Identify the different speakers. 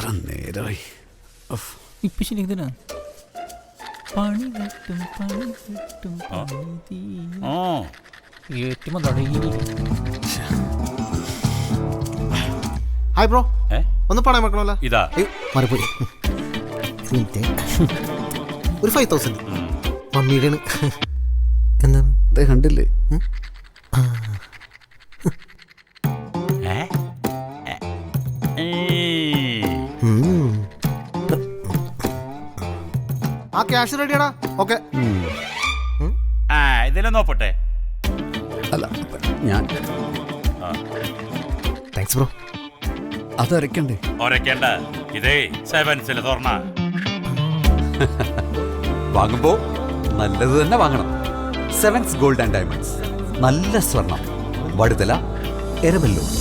Speaker 1: എത്ര നേരമായി.
Speaker 2: ഇപ്പൊ ശരിയാ പണി കിട്ടും പണി കിട്ടും
Speaker 3: ഹായ് ബ്രോ, ഒന്ന് പണയം വെക്കണമല്ലോ.
Speaker 4: ഇതാ
Speaker 3: മറിപ്പോയി. ഒരു 5000 മമ്മിയുടെ എന്താണ്
Speaker 1: ഇത് കണ്ടില്ലേ?
Speaker 3: ആ ക്യാഷ് റെഡിയാടാ. ഓക്കെ,
Speaker 4: ഇതിലെ നോക്കട്ടെ.
Speaker 1: അല്ല ഞാൻ
Speaker 3: താങ്ക്സ് ബ്രോ.
Speaker 1: അതരക്കണ്ടേ?
Speaker 4: ഒരക്കേണ്ട, ഇതേ സെവൻസിലെ തുറന്ന
Speaker 1: വാങ്ങുമ്പോ നല്ലത് തന്നെ വാങ്ങണം. സെവൻസ് ഗോൾഡ് ആൻഡ് ഡയമണ്ട്സ്, നല്ല സ്വർണം, വടുതല, എരമല്ലൂർ.